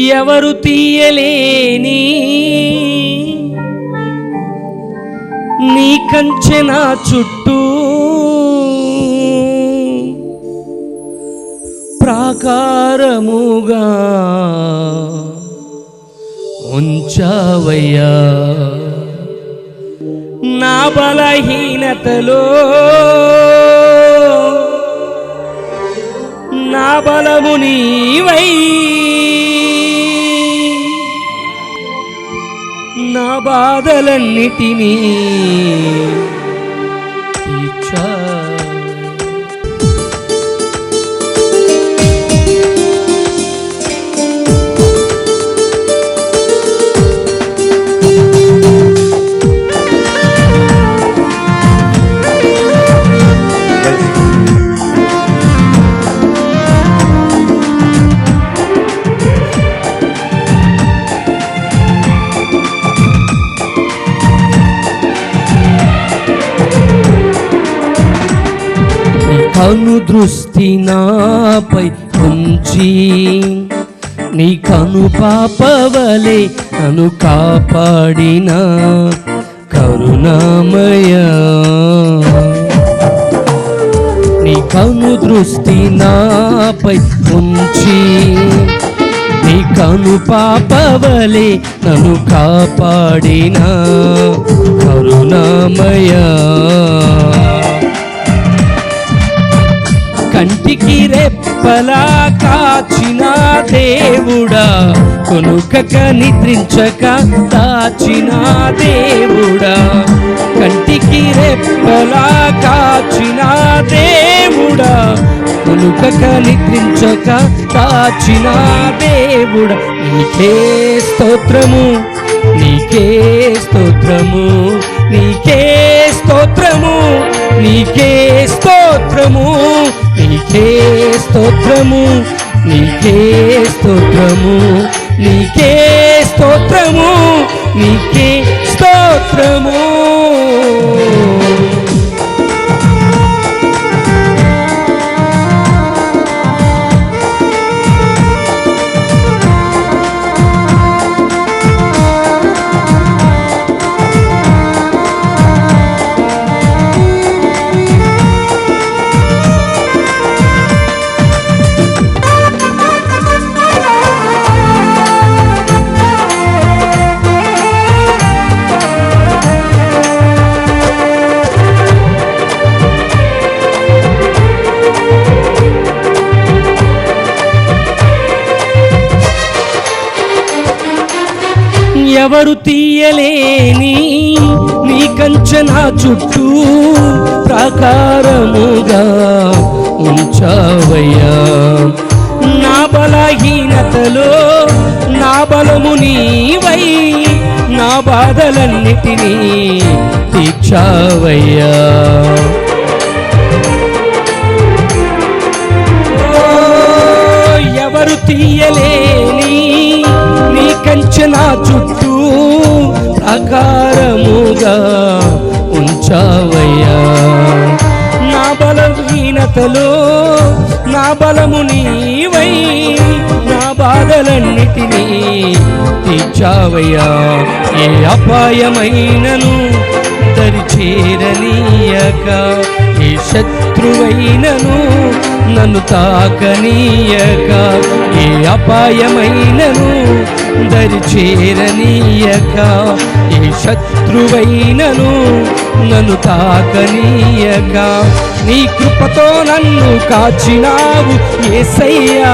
ఎవరు తీయలేని నీ కంచె నా చుట్టూ ప్రాకారముగా ఉంచావయ్యా. నా బలహీనతలో నా బలము నీవై, నా బాధలన్నిటినీ తీర్చా. కను దృష్టి నాపై ఉంచి నీ కను పాపవలే నన్ను కాపాడిన కరుణామయ. నీ కను దృష్టి నాపై ఉంచి నీ కను పాపవలే నన్ను కాపాడిన కరుణామయ. కంటికి రెప్పలా కాచిన దేవుడా, కొనుకక నిద్రించక దాచిన దేవుడా, కంటికి రెప్పలా కాచిన దేవుడా, కొనుకక నిద్రించక దాచిన దేవుడా, నీకే స్తోత్రము, నీకే స్తోత్రము, నీకే స్తోత్రము, నీకే స్తోత్రము, నీకే స్తోత్రము, నీకే స్తోత్రము, నీకే స్తోత్రము, నీకే స్తోత్రము. ఎవరు తీయలేని నీ కంచె నా చుట్టూ ప్రాకారముగా ఉంచావయ్యా. నా బలహీనతలో నా బలము నీవై, నా బాధలన్నిటినీ తీర్చావయ్యా. ఎవరు తీయలేని నీ కంచె నా చుట్టూ ప్రాకారముగా ఉంచావయ్యా. నా బలహీనతలో నా బలము నీవై, నా బాధలన్నిటినీ తీర్చావయ్యా. ఏ అపాయమైనను దరి చేరనీయక, ఏ శత్రువైనను నన్ను తాకనీయక, ఏ అపాయమైనను దరి చేరనీయక, ఏ శత్రువైనను నన్ను తాకనీయక, నీ కృపతో నన్ను కాచినావు యేసయ్యా,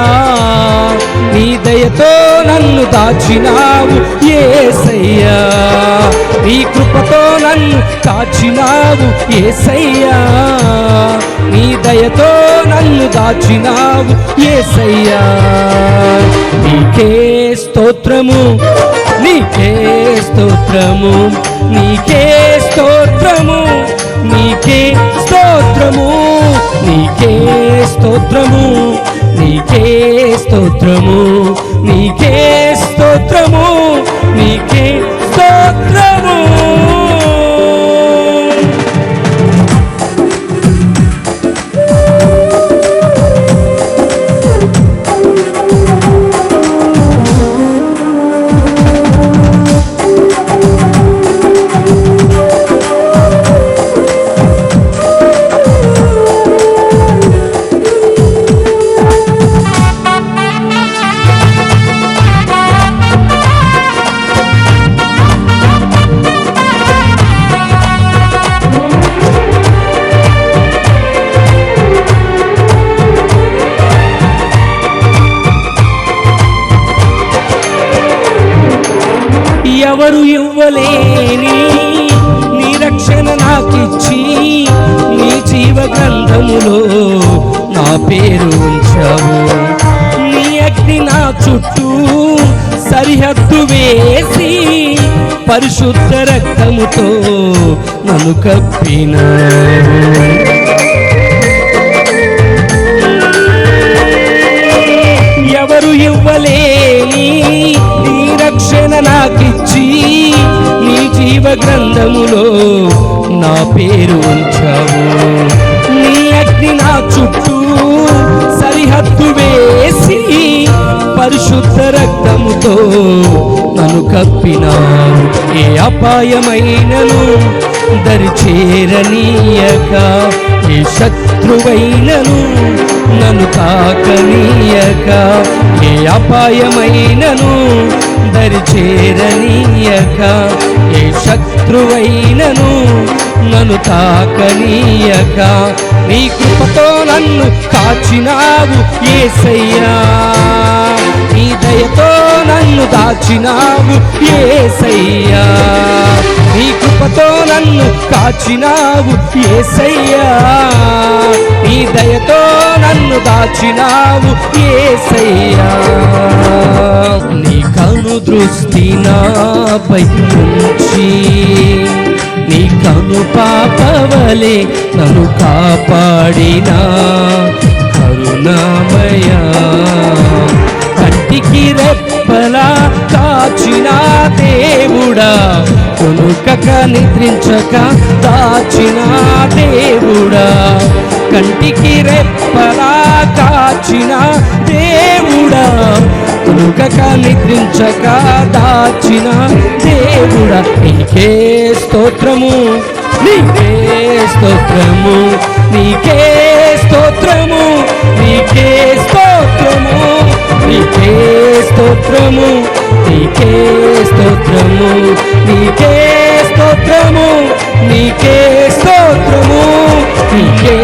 నీ దయతో నన్ను దాచినావు యేసయ్యా, నీ కృపతో నన్ను కాచినావు యేసయ్యా, నీ దయతో నన్ను దాచినావు యేసయ్యా. నీకే స్తోత్రము, నీకే స్తోత్రము, నీకే స్తోత్రము, నీకే స్తోత్రము, నీకే స్తోత్రము, నీకే స్తోత్రము, నీకే స్తోత్రము, నీకే స్తోత్రము. ఎవరు ఇవ్వలేని నీ రక్షణ నాకిచ్చి నీ జీవ గ్రంథములో నా పేరు ఉంచావు. నీ అగ్ని నా చుట్టూ సరిహద్దు వేసి పరిశుద్ధ రక్తముతో నన్ను కప్పినావు. ఎవరు ఇవ్వలేని నీ రక్షణ నాకిచ్చి నీ జీవ గ్రంథములో నా పేరు ఉంచావు. నీ అగ్ని నా చుట్టూ సరిహద్దు వేసి పరిశుద్ధ రక్తముతో నన్ను కప్పినావు. ఏ అపాయమైనను దరిచేరనీయక, ఏ శత్రువైనను నన్ను తాకనీయక, ఏ అపాయమైనను దరిచేరనీయక, ఏ శత్రువైనను నన్ను తాకనీయక, నీ కృపతో నన్ను కాచినావు యేసయ్యా. నీ దయతో నన్ను దాచినావు యేసయ్యా. నీ కృపతో నన్ను కాచినావు యేసయ్యా. నీ దయతో నన్ను దాచినావు యేసయ్యా. నీ కను దృష్టి నాపై ఉంచి నీ కను పాపవలే నన్ను కాపాడినా కరుణామయా. కంటికి రెప్పలా కాచిన దేవుడా, కొనుకక నిద్రించక దాచిన దేవుడా, కంటికి రెప్పలా కాచిన దేవుడా, కొనుకక నిద్రించక దాచిన దేవుడా, నీకే స్తోత్రము, నీకే స్తోత్రము, నీకే స్తోత్రము, నీకే స్తోత్రము, నీకే స్తోత్రము, నీకే స్తోత్రము, నీకే స్తోత్రము, నీకే స్తోత్రము, నీకే